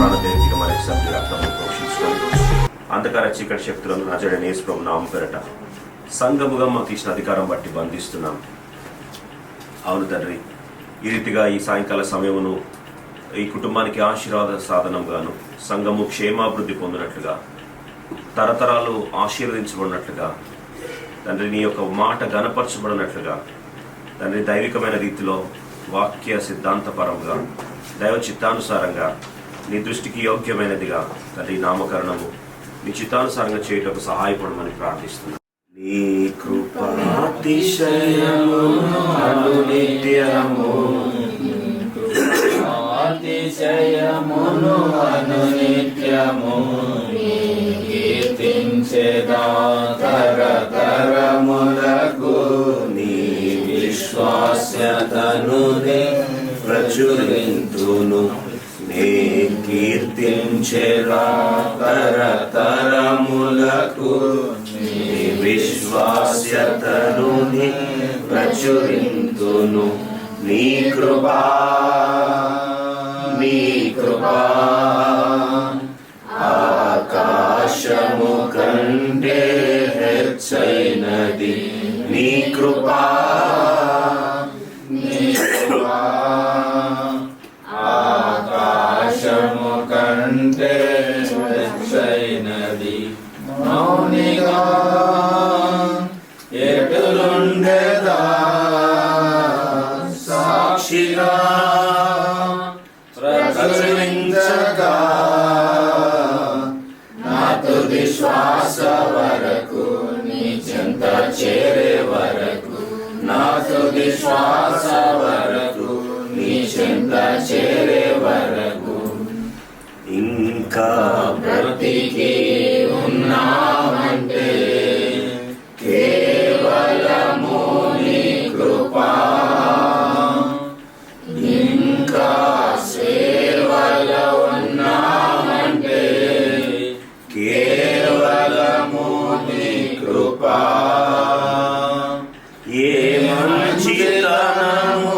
ప్రాణదేవిగా మనకి సభ్యుల రక్తము పోషించుకొని అంధకార చీకటి శక్తులను నజరేయుడైన యేసు ప్రభువు నామం పేరట సంఘముగా మాకు ఇచ్చిన అధికారం బట్టి బంధిస్తున్నాం. అవును తండ్రి, ఈ రీతిగా ఈ సాయంకాల సమయమును ఈ కుటుంబానికి ఆశీర్వాద సాధనంగాను, సంఘము క్షేమాభివృద్ధి పొందినట్లుగా, తరతరాలు ఆశీర్వదించబడినట్లుగా, తండ్రి నీ యొక్క మాట గణపరచబడినట్లుగా, తండ్రి దైవికమైన రీతిలో వాక్య సిద్ధాంతపరంగా దైవ చిత్తానుసారంగా నీ దృష్టికి యోగ్యమైనదిగా తండ్రి నామకరణము నీ చిత్తానుసారంగా చేయటకు సహాయపడమని ప్రార్థిస్తున్నాను. నీ కృపాతిశయము అనునిత్యము, అతిశయమును అనునిత్యము కీర్తించెదా తరతరములకు నీ విశ్వాస్యతను ప్రచురింతును. నే కీర్తించెదా తరతరములకు నీ విశ్వాస్యతను ప్రచురింతును. నీ కృపా ఆకాశము కంటే హెచ్చైనది. నీ కృపా ఆకాశము కంటే హెచ్చైనది. మౌనిగా ఎటులుండెదా సాక్షిగా ప్రచురించగా నా తుది శ్వాస వరకు నీ చెంత చేరే వరకు, నా తుది శ్వాస వరకు నీ చెంత చేరే వరకు ఇంకా బ్రతికి ఉన్నామంటే కేవలము నీ కృపా. ఇంకా సేవలో ఉన్నామంటే కేవలము నీ కృపా. ఏ మంచితనము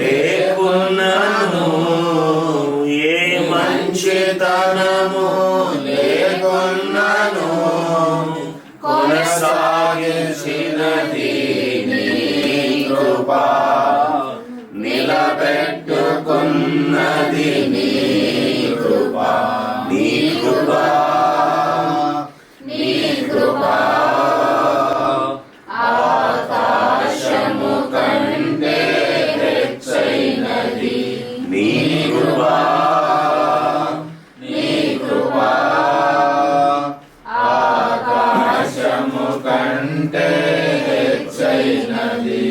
లేకున్నను, ఏ మంచితనము లేకున్నను కొనసాగించినది నీ కృపా. నిలబెట్టుకున్నది నీ కృపా. నీ కృపా, నీ కృపా ఆకాశము కంటే హెచ్చైనది. నీ కృపా, నీ కృపా ఆకాశము కంటే హెచ్చైనది.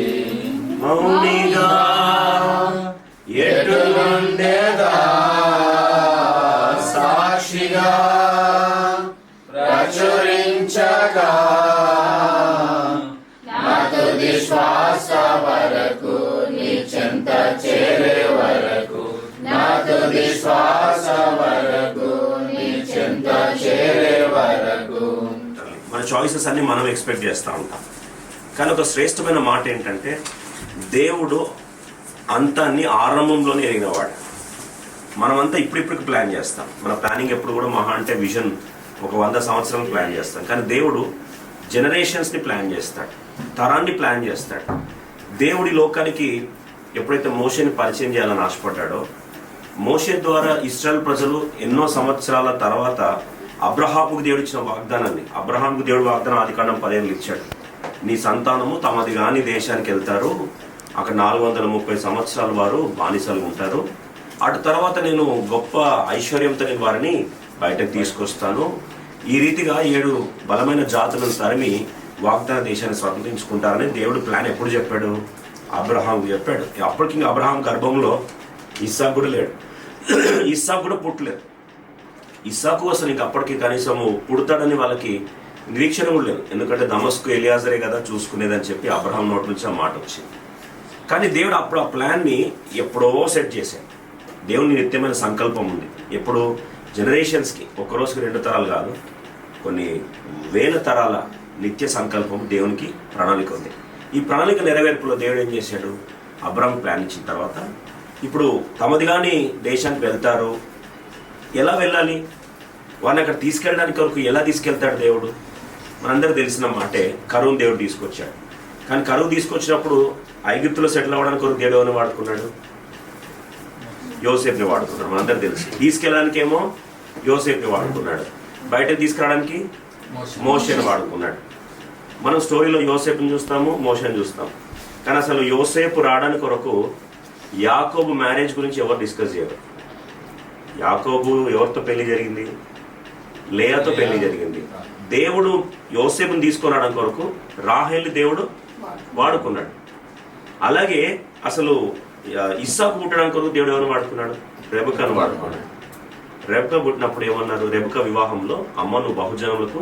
మౌనిగా ఎటులుండెదా సాక్షిగా ప్రచురించగా నా తుది శ్వాస వరకు నీ చెంత చేరే వరకు, నా తుది శ్వాస వరకు నీ చెంత చేరే వరకు. మన చాయిసెస్ అన్ని మనం ఎక్స్పెక్ట్ చేస్తూ ఉంటాం, కానీ ఒక శ్రేష్టమైన మాట ఏంటంటే దేవుడు అంతాన్ని ఆరంభంలోనే ఎరిగినవాడు. మనమంతా ఇప్పుడిప్పుడు ప్లాన్ చేస్తాం. మన ప్లానింగ్ ఎప్పుడు కూడా మహా అంటే విజన్ ఒక 100 సంవత్సరాలు ప్లాన్ చేస్తాం, కానీ దేవుడు జనరేషన్స్ని ప్లాన్ చేస్తాడు, తరాన్ని ప్లాన్ చేస్తాడు. దేవుడి లోకానికి ఎప్పుడైతే మోషేని పరిచయం చేయాలని ఆశపడ్డాడో, మోషే ద్వారా ఇశ్రాయేల్ ప్రజలు ఎన్నో సంవత్సరాల తర్వాత అబ్రహాముకు దేవుడు ఇచ్చిన వాగ్దానాన్ని, అబ్రహాముకు దేవుడు వాగ్దానం ఆదికాండం 10 ఇచ్చాడు. నీ సంతానము తమది కాని దేశానికి వెళ్తారు, అక్కడ 430 సంవత్సరాలు వారు బానిసలు ఉంటారు. అటు తర్వాత నేను గొప్ప ఐశ్వర్యంతో నేను వారిని బయటకు తీసుకొస్తాను. ఈ రీతిగా 7 బలమైన జాతులను తరిమి వాగ్దాన దేశాన్ని స్వతంత్రించుకుంటారని దేవుడు ప్లాన్ ఎప్పుడు చెప్పాడు? అబ్రహాంకు చెప్పాడు. అప్పటికి అబ్రహాం గర్భంలో ఇస్సాకు కూడా లేడు, ఇస్సాకు కూడా పుట్టలేదు. ఇస్సాకు అసలు ఇంక అప్పటికి కనీసము పుడతాడని వాళ్ళకి నిరీక్షణ కూడా లేదు, ఎందుకంటే దమస్కు ఎలియాజరే కదా చూసుకునేదని చెప్పి అబ్రహాం నోటి నుంచి ఆ మాట వచ్చింది. కానీ దేవుడు అప్పుడు ఆ ప్లాన్ని ఎప్పుడో సెట్ చేశాడు. దేవుని నిత్యమైన సంకల్పం ఉంది. ఎప్పుడు జనరేషన్స్కి, ఒక రోజుకి 2 తరాలు కాదు, కొన్ని వేల తరాల నిత్య సంకల్పం దేవునికి ప్రణాళిక ఉంది. ఈ ప్రణాళిక నెరవేర్పులో దేవుడు ఏం చేశాడు? అబ్రహాం ప్లాన్ ఇచ్చిన తర్వాత ఇప్పుడు తమది కాని దేశానికి వెళ్తారు, ఎలా వెళ్ళాలి, వాడిని అక్కడ తీసుకెళ్ళడానికి కొరకు ఎలా తీసుకెళ్తాడు దేవుడు? మనందరూ తెలిసిన మాటే, కరువును దేవుడు తీసుకొచ్చాడు. కానీ కరువు తీసుకొచ్చినప్పుడు ఐగుప్తులో సెటిల్ అవ్వడానికి కొరకు దేవుడు ఎవరిని వాడుకున్నాడు? యోసేపుని వాడుకున్నాడు. మనందరూ తెలుసు. తీసుకెళ్ళడానికి ఏమో యోసేపుని వాడుకున్నాడు, బయటకు తీసుకురావడానికి మోషేని వాడుకున్నాడు. మనం స్టోరీలో యోసేపుని చూస్తాము, మోషేని చూస్తాం. కానీ అసలు యోసేపు రావడానికి కొరకు యాకోబు మ్యారేజ్ గురించి ఎవరు డిస్కస్ చేయరు. యాకోబు ఎవరితో పెళ్లి జరిగింది? లేయాతో పెళ్లి జరిగింది. దేవుడు యోసేపుని తీసుకొని రావడం కొరకు రాహేల్ని దేవుడు వాడుకున్నాడు. అలాగే అసలు ఇస్సాకు పుట్టడానికి కొరకు దేవుడు ఎవరు వాడుకున్నాడు? రెబెకాను వాడుకున్నాడు. రెబెకా పుట్టినప్పుడు ఏమన్నారు? రెబెకా వివాహంలో, అమ్మ నువ్వు బహుజనులకు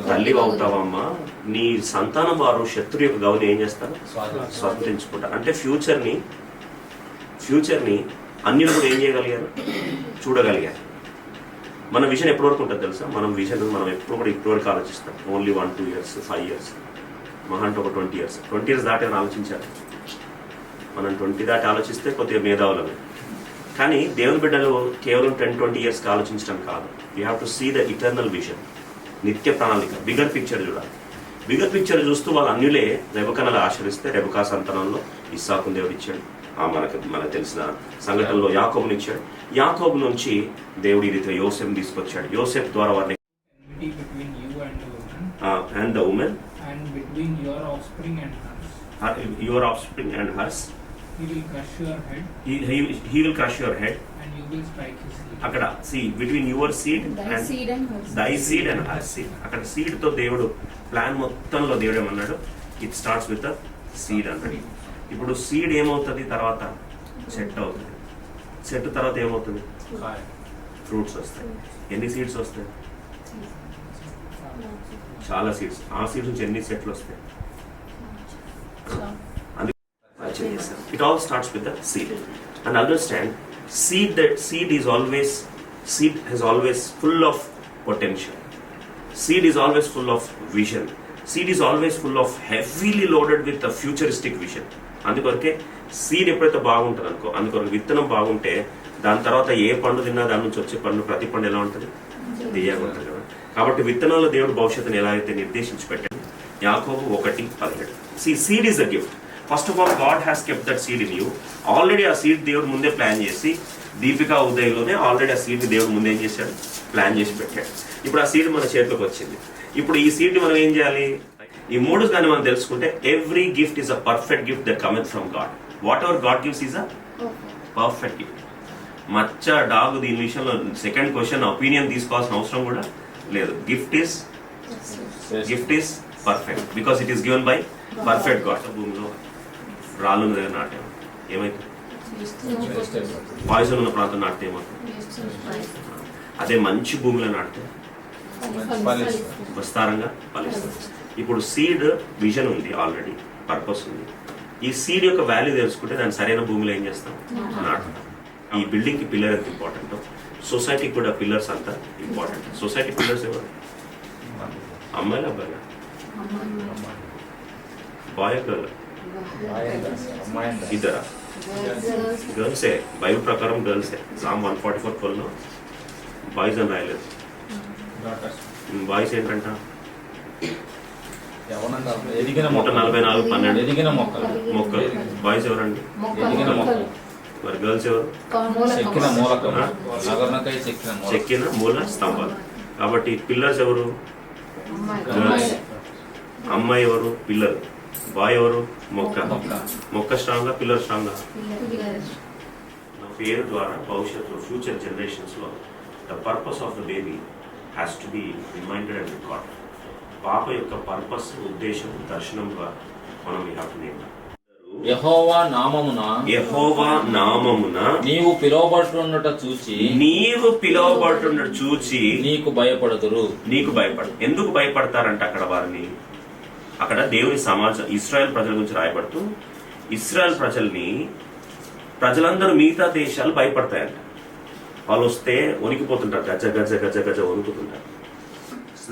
తల్లి అవుతావమ్మా, నీ సంతానం వారు శత్రు యొక్క గౌని ఏం చేస్తారు? స్వతంత్రించుకుంటారు. అంటే ఫ్యూచర్ని అన్యులు కూడా ఏం చేయగలిగారు? చూడగలిగారు. మన విజన్ ఎప్పటి వరకు ఉంటుంది తెలుసా? మనం ఎప్పుడు కూడా ఇప్పటివరకు ఆలోచిస్తాం. ఓన్లీ 1-2 years, 5 years, మహా అంటే ఒక 20 years. 20 years దాటి అని ఆలోచించాలి. మనం 20 దాటి ఆలోచిస్తే కొద్దిగా మేధావులమే. కానీ దేవుని బిడ్డలు కేవలం 10-20 yearsకి ఆలోచించడం కాదు. You have to see the eternal vision, నిత్య ప్రణాళిక, బిగర్ పిక్చర్ చూడాలి. బిగర్ పిక్చర్ చూస్తూ వాళ్ళు అన్యులే రెబెకాను ఆశ్రయిస్తే రెబెకా సంతానంలో ఇస్సాకును దేవుడు ఇచ్చాడు. మనకు తెలిసిన సంఘటనలో యాకోబుని ఇచ్చాడు. యాకోబు నుంచి దేవుడు ఈ రీతిగా యోసేపుని తీసుకొచ్చాడు. యోసేపు ద్వారా వారిని and the woman and between your offspring and hers he will crush your head he will crush your head and you will strike his heel. అక్కడ see between your seed and thy seed and her seed. అక్కడ seed తో దేవుడు plan మొత్తంలో దేవుడు ఏమన్నాడు? It starts with the seed అన్నాడు. ఇప్పుడు seed ఏమవుతుంది? తర్వాత సెట్ అవుతుంది. సెట్ తర్వాత ఏమవుతుంది? ఫ్రూట్స్ వస్తాయి. ఎన్ని సీడ్స్ వస్తాయి? చాలా సీడ్స్. ఆ సీడ్స్ నుంచి ఎన్ని సెట్లు వస్తాయి? It all starts with the seed. And understand, seed has always full of potential. Seed is always full of vision. Seed is always full of heavily loaded with a futuristic vision. అందుకొరకే seed ఎప్పుడైతే బాగుంటుంది అందుకొరకు విత్తనం బాగుంటే దాని తర్వాత ఏ పండు తిన్నా దాని నుంచి వచ్చే పండు, ప్రతి పండు ఎలా ఉంటుంది? దియ్యగా ఉంటుంది కదా. కాబట్టి విత్తనాల దేవుడు భవిష్యత్తుని ఎలా అయితే నిర్దేశించి పెట్టాడు. యాకోబు 1:17. Seed is the gift. First of all God has kept that seed in you. Already ఆ సీడ్ దేవుడు ముందే ప్లాన్ చేసి, దీపికా ఉదయంలోనే ఆల్రెడీ ఆ సీడ్ని దేవుడు ముందే ఏం చేశాడు? ప్లాన్ చేసి పెట్టాడు. ఇప్పుడు ఆ సీడ్ మన చేతిలోకి వచ్చింది. ఇప్పుడు ఈ సీడ్ని మనం ఏం చేయాలి? ఈ 3 కానీ మనం తెలుసుకుంటే, every gift is a perfect gift that coming from God. What ever God gives is a perfect gift. మచ్చ డాగు దీని విషయంలో సెకండ్ క్వశ్చన్ ఒపీనియన్ తీసుకోవాల్సిన అవసరం కూడా లేదు. Gift is perfect because it is given by perfect God. భూమిలో రాళ్ళు దగ్గర నాటాము, ఏమైతుంది? పాయిజన్ ఉన్న ప్రాంతం నాటితే ఏమవుతుంది? అదే మంచి భూమిలో నాటితే విస్తారంగా ఫలిస్తుంది. ఇప్పుడు సీడ్ విజన్ ఉంది, ఆల్రెడీ పర్పస్ ఉంది. ఈ సీడ్ యొక్క వాల్యూ తెలుసుకుంటే దాన్ని సరైన భూమిలో ఏం చేస్తాం? నాటుతాం. ఈ బిల్డింగ్ కి పిల్లర్ ఎంత ఇంపార్టెంట్, సొసైటీకి కూడా పిల్లర్స్ అంత ఇంపార్టెంట్. సొసైటీ పిల్లర్స్ ఎవరు? అమ్మాయిలు, అబ్బాయిలు, బాయ్ గర్ల్, ఇద్దరా? గర్ల్సే. బైబిల్ ప్రకారం గర్ల్సే. Psalm 144:12 బాయ్స్ అని రాయలేదు. బాయ్స్ ఏంటంట? 144:12 మొక్కలు. బాయ్స్ ఎవరండి? మరి గర్ల్స్ ఎవరు? చెక్కిన మూల స్తంభాలు. కాబట్టి పిల్లర్స్ ఎవరు? గర్ల్స్. అమ్మాయి ఎవరు? పిల్లర్. బాయ్ ఎవరు? మొక్క స్ట్రాంగ్ గా, పిల్లర్ స్ట్రాంగ్ గా. పేరు ద్వారా భవిష్యత్తులో ఫ్యూచర్ జనరేషన్స్ లో the purpose of the baby has to be reminded and record. పాప యొక్క పర్పస్, ఉద్దేశం, దర్శనం ద్వారా మనం యెహోవా నామమున నీవు పిలువబడుతున్నట్టు చూచి నీకు భయపడదురు. ఎందుకు భయపడతారంట? అక్కడ వారిని, అక్కడ దేవుని సమాజం, ఇశ్రాయేల్ ప్రజల గురించి రాయబడుతూ, ఇశ్రాయేల్ ప్రజలందరూ మిగతా దేశాలు భయపడతాయంట. వాళ్ళు వస్తే వణికిపోతుంటారు, గజ గజ గజ గజ వణుకుతుంటారు.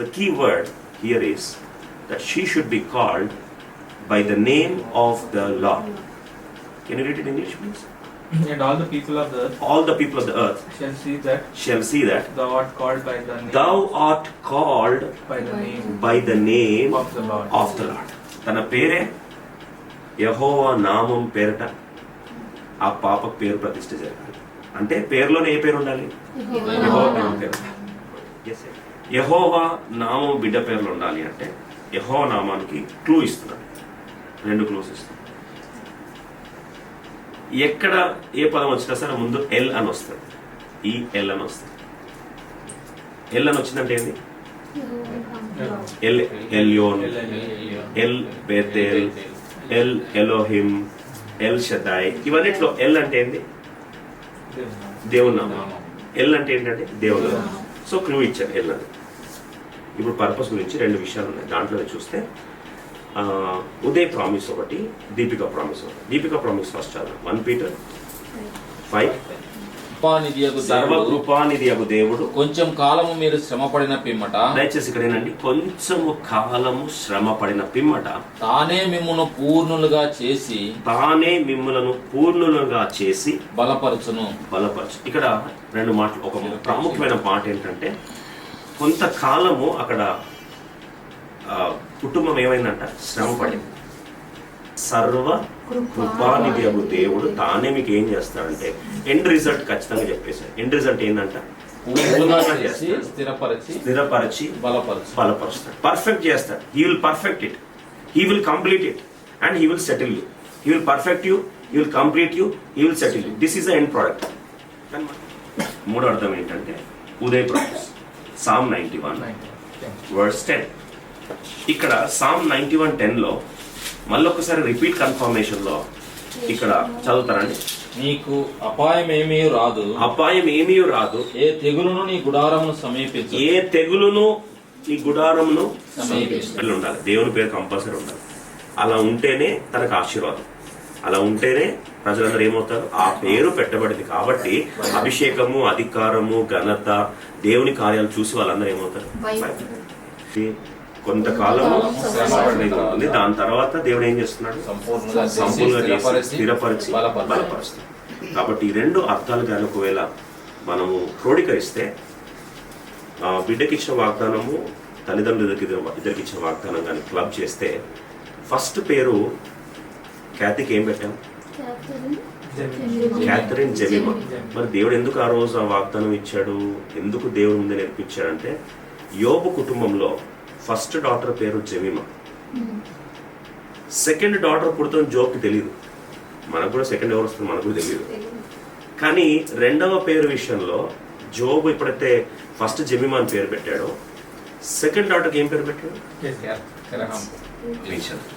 The key word here is that she should be called by the name of the Lord. Can you read it in English, please? And all the people of the earth all the people of the earth shall see that shall see that thou art called by the name, thou art called by the name by the name of the Lord. of the Lord. తన పేరే యెహోవా నామం పేరట ఆ పాప పేరు ప్రతిష్ఠ జరగాలి. అంటే పేరులోనే ఏ పేరు ఉండాలి? యెహోవా నామం పేరు. Yes, sir. యెహోవా నామం బిడ్డ పేర్లు ఉండాలి అంటే యెహోవా నామానికి క్లూ ఇస్తున్నాడు. 2 క్లూస్ ఇస్తున్నాడు. ఎక్కడ ఏ పదం వచ్చినా సరే ముందు ఎల్ అని వస్తుంది. ఈ ఎల్ అని వస్తుంది. ఎల్ అని వచ్చిందంటే ఏంది? El Elyon, El Bethel, El Elohim, El Shaddai. ఇవన్నిట్లో ఎల్ అంటే ఏంది? దేవుని నామం. ఎల్ అంటే ఏంటంటే దేవుని నామం. సో క్లూ ఇచ్చారు ఎల్ అని. ఇప్పుడు పర్పస్ గురించి 2 విషయాలు ఉన్నాయి. దాంట్లో చూస్తే ఉదయ్ ప్రామిస్ ఒకటి, దీపిక ప్రామిస్ ఒకటి. దీపిక ప్రామిస్ ఫస్ట్ చదువు. 1 Peter 5. సర్వకృపానిధి అగు దేవుడు కొంచెం కాలము మీరు శ్రమపడిన పిమ్మట, దయచేసి ఇక్కడ ఏంటండి, కొంచెము కాలము శ్రమ పడిన పిమ్మట తానే మిమ్మును పూర్ణులుగా చేసి మిమ్మలను పూర్ణులుగా చేసి బలపరచును. ఇక్కడ 2 మాటలు. ఒక ప్రాముఖ్యమైన మాట ఏంటంటే, కొంతకాలము అక్కడ కుటుంబం ఏమైందంట? శ్రమ పడింది. సర్వ కృపానిధి అగు దేవుడు తానే మీకు ఏం చేస్తాడంటే ఎండ్ రిజల్ట్ ఖచ్చితంగా చెప్పేశాడు. ఎండ్ రిజల్ట్ ఏంటంట? పూర్ణులుగా చేసి స్థిరపరచి బలపరుస్తాడు, పర్ఫెక్ట్ చేస్తాడు. He will perfect it, he will complete it, and he will settle you. He will perfect you, he will complete you, he will settle you. This is the end product. మూడో అర్థం ఏంటంటే Uday promise Psalm 91 verse 10. ఇక్కడ Psalm 91:10లో మళ్ళొకసారి repeat confirmation లో ఇక్కడ చదువుతారండి. నీకు అపాయం ఏమీ రాదు, ఏ తెగులును నీ గుడారమును సమీపించు. ఉండాలి. దేవుని పేరు కంపల్సరీ ఉండాలి. అలా ఉంటేనే తనకు ఆశీర్వాదం. అలా ఉంటేనే ప్రజలందరూ ఏమవుతారు? ఆ పేరు పెట్టబడింది కాబట్టి అభిషేకము, అధికారము, ఘనత, దేవుని కార్యాలు చూసి వాళ్ళందరూ ఏమవుతారు? కొంతకాలము ఉంటుంది. దాని తర్వాత దేవుడు ఏం చేస్తున్నాడు? సంపూర్ణంగా స్థిరపరిచి బలపరుస్తాడు. కాబట్టి ఈ 2 అర్థాలు కానీ ఒకవేళ మనము క్రోడీకరిస్తే, బిడ్డకి ఇచ్చిన వాగ్దానము, తల్లిదండ్రులకి ఇద్దరికి ఇచ్చిన వాగ్దానం కానీ క్లబ్ చేస్తే, ఫస్ట్ పేరు ఖ్యాతికి ఏం పెట్టాం? Catherine Jemima. మరి దేవుడు ఎందుకు ఆ రోజు ఆ వాగ్దానం ఇచ్చాడు? ఎందుకు దేవుడు ముందే నేర్పించాడంటే, యోబు కుటుంబంలో ఫస్ట్ డాటర్ పేరు జెమిమా. సెకండ్ డాటర్ పుడుతుంది జోబ్కి తెలియదు. మనకు కూడా సెకండ్ ఎవరు వస్తుంది మనకు కూడా తెలియదు. కానీ 2వ పేరు విషయంలో జోబు ఎప్పుడైతే ఫస్ట్ జెమిమా అని పేరు పెట్టాడో, సెకండ్ డాటర్కి ఏం పేరు పెట్టాడు?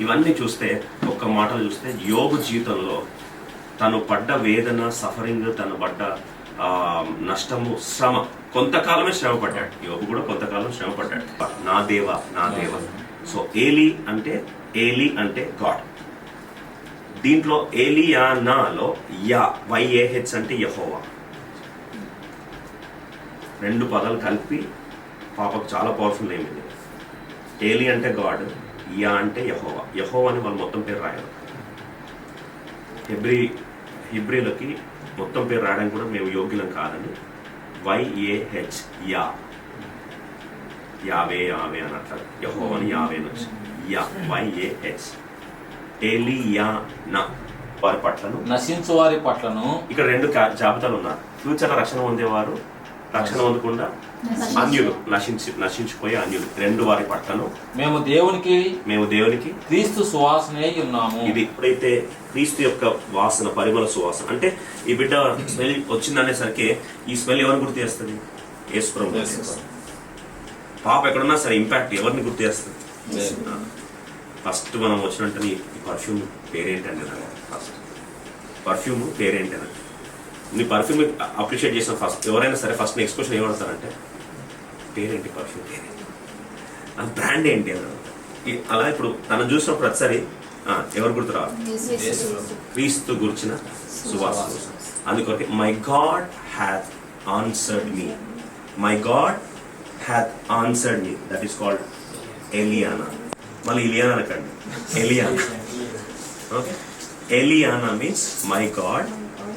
ఇవన్నీ చూస్తే, ఒక్క మాటలు చూస్తే, యోబు జీవితంలో తను పడ్డ వేదన, సఫరింగ్, తను పడ్డ నష్టము, శ్రమ, కొంతకాలమే శ్రమ పడ్డాడు. యోబు కూడా కొంతకాలం శ్రమ పడ్డాడు. నా దేవా, నా దేవా. సో ఏలి అంటే గాడ్. దీంట్లో ఏలియానాలో YAH అంటే యెహోవా. 2 పదాలు కలిపి పాపకు చాలా పవర్ఫుల్ నేమ్ ఇది. ఏలి అంటే గాడ్, యా అంటే యెహోవా. యెహోవా అని వాళ్ళు మొత్తం పేరు రాయారు. హిబ్రీలకి మొత్తం పేరు రాయడానికి కూడా మేము యోగ్యులం కాదని YAH యావే అని అంటారు. యెహోవాని యావే నుంచి YAH. ఏలియానా వారి పట్లను, నశించు వారి పట్లను. ఇక్కడ 2 జాబితాలు ఉన్నారు. ఫ్యూచర్ లో రక్షణ పొందేవారు, రక్షణ పొందకుండా అన్యులు, నశించిపోయే అన్యులు. 2 వారి పట్లను మేము దేవునికి క్రీస్తు సువాసనే ఉన్నాము. ఇది ఎప్పుడైతే క్రీస్తు యొక్క వాసన, పరిమళ సువాసన అంటే, ఈ బిడ్డ స్మెల్ వచ్చిందనేసరికి ఈ స్మెల్ ఎవరిని గుర్తు చేస్తుంది? యేసుప్రభువుని. పాప ఎక్కడున్నా సరే ఇంపాక్ట్ ఎవరిని గుర్తు చేస్తుంది? ఫస్ట్ మనం వచ్చినట్టు ఈ పర్ఫ్యూమ్ పేరేంటంటే, ఫస్ట్ పర్ఫ్యూమ్ పేరేంటని, నీ పర్ఫ్యూమ్ అప్రిషియేట్ చేసిన ఫస్ట్ ఎవరైనా సరే ఫస్ట్ నెక్స్ట్ క్వశ్చన్ ఏమడతారంటే, పేరేంటి? పర్ఫ్యూమ్ పేరేంటి? ఆ బ్రాండ్ ఏంటి అని. అలా ఇప్పుడు తను చూసిన ప్రతిసారి ఎవరు గుర్తు రావాలి? క్రీస్తు గురించిన సువాసన. అందుకొరకే my God hath answered me, my God hath answered me. That is called Eliana. మళ్ళీ ఇలియానా అనకండి, Eliana. Okay, Eliana means my God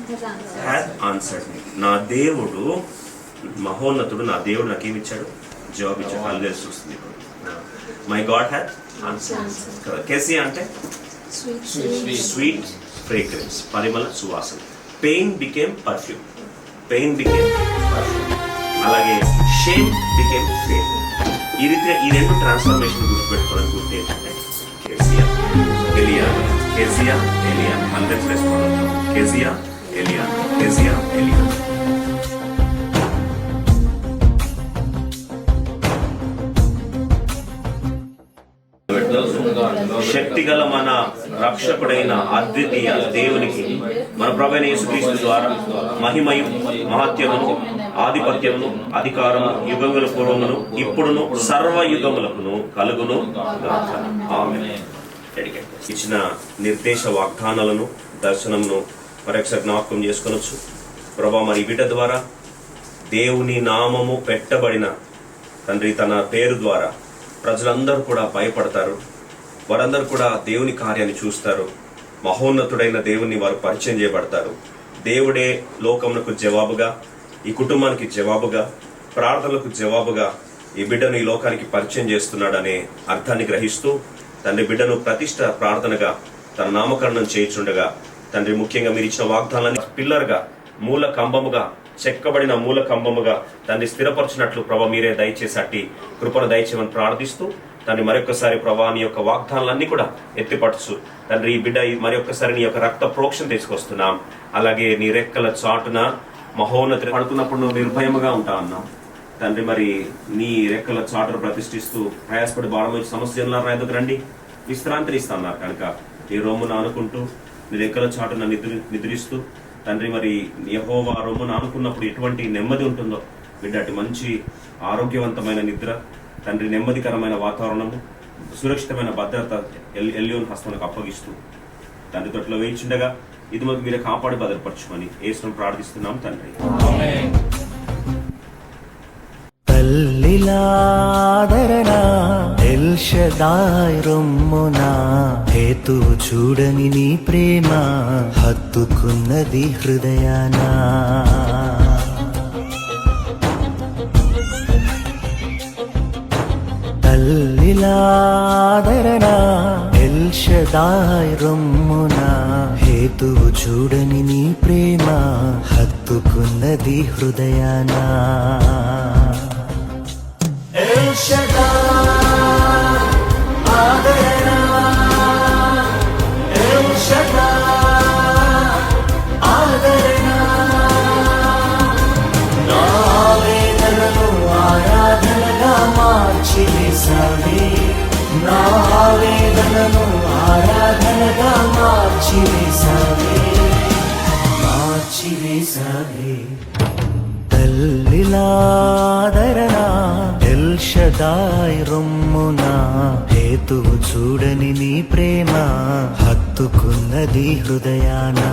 had answered me. నా దేవుడు మహోన్నతుడు, నా దేవుడు నాకేమి ఇచ్చాడు? జవాబు ఇచ్చాడు. హల్లెలూయా చూస్తుంది ఇప్పుడు. My God had answered. Keziah అంటే స్వీట్ ఫ్రేగ్రెన్స్, పరిమళ సువాసన. Pain became perfume, pain became perfume. అలాగే షేమ్ బికేమ్ ఫేమ్. ఈ రీతిగా ఈ రెండు ట్రాన్స్ఫర్మేషన్ గుర్తుపెట్టుకోవడానికి గుర్తు ఏంటంటే కెసియా ఎలియా, కెసియా ఎలియా. హండ్రెడ్స్ రెస్పాండ్ అవుతాం. కెసియా ఎలియా, కెసియా ఎలియా. శక్తిగల మన రక్షకుడైన అద్వితీయ దేవునికి మన ప్రభువైన యేసుక్రీస్తు ద్వారా మహిమయు మహత్యమును ఆధిపత్యమును అధికారము యుగముల పూర్వమును ఇప్పుడును సర్వయుగములకును కలుగును గాక. ఆమేన్. ఇచ్చిన నిర్దేశ వాగ్దానాలను దర్శనమును మరొకసారి జ్ఞాపకం చేసుకొనొచ్చు. ప్రభా, మరి బిడ్డ ద్వారా దేవుని నామము పెట్టబడిన తండ్రి తన పేరు ద్వారా ప్రజలందరూ కూడా భయపడతారు. వారందరూ కూడా దేవుని కార్యాన్ని చూస్తారు. మహోన్నతుడైన దేవుని వారు పరిచయం చేయబడతారు. దేవుడే లోకమునకు జవాబుగా, ఈ కుటుంబానికి జవాబుగా, ప్రార్థనలకు జవాబుగా ఈ బిడ్డను ఈ లోకానికి పరిచయం చేస్తున్నాడనే అర్థాన్ని గ్రహిస్తూ తండ్రి బిడ్డను ప్రతిష్ట ప్రార్థనగా తన నామకరణం చేయించుండగా తండ్రి ముఖ్యంగా మీరు ఇచ్చిన వాగ్దానాన్ని పిల్లర్గా, మూల కంబముగా, చెక్కబడిన మూల కంబముగా తండ్రి స్థిరపరచినట్లు ప్రభా మీరే దయచేసి అట్టి కృపను దయచేయమని ప్రార్థిస్తూ తండ్రి మరొకసారి ప్రభా నీ యొక్క వాగ్దానాలన్నీ కూడా ఎత్తిపట్టుచు తండ్రి ఈ బిడ్డ మరొకసారి నీ యొక్క రక్త ప్రోక్షణ తీసుకొస్తున్నాం. అలాగే నీ రెక్కల చాటున మహోన్నతి పడుకున్నప్పుడు నువ్వు నిర్భయముగా ఉంటావు అన్నాం తండ్రి. మరి నీ రెక్కల చాటును ప్రతిష్ఠిస్తూ ప్రయాసపడి భారమైన సమస్యలను రాయదుకు రండి, విశ్రాంతిని ఇస్తున్నారు కనుక నీ రొమ్మును ఆనుకుంటూ నీ రెక్కల చాటున నిద్రిస్తూ తండ్రి మరి యెహోవా రొమ్మును ఆనుకున్నప్పుడు ఎటువంటి నెమ్మది ఉంటుందో బిడ్డ అటు మంచి ఆరోగ్యవంతమైన నిద్ర తండ్రి, నెమ్మదికరమైన వాతావరణము, సురక్షితమైన భద్రత ఎల్యోన్ హస్తానికి అప్పగిస్తూ తండ్రి తొట్లో వేయించుండగా ఇది మాకు మీరే కాపాడి భద్రపరచుమని యేసును ప్రార్థిస్తున్నాం తండ్రి. తల్లిలాదరణ ఎల్ షదాయ్ రొమ్మునా హేతువు చూడని నీ ప్రేమ హత్తుకున్నది హృదయానా. తల్లిలాదరణ ఎల్ షదాయ్ రొమ్మునా హేతువు చూడని నీ ప్రేమ హత్తుకున్నది హృదయానా. ఎల్ షదాయ్ ఆదరణ, ఎల్ షదాయ్ ఆదరణ, నా వేదనను ఆరాధనగా మార్చివేశావే, నా వేదనను ఆరాధనగా మార్చివేశావే. తల్లిలాదరణ ఎల్ షదాయ్ రొమ్మునా హేతువు చూడని నీ ప్రేమ హత్తుకున్నది హృదయానా.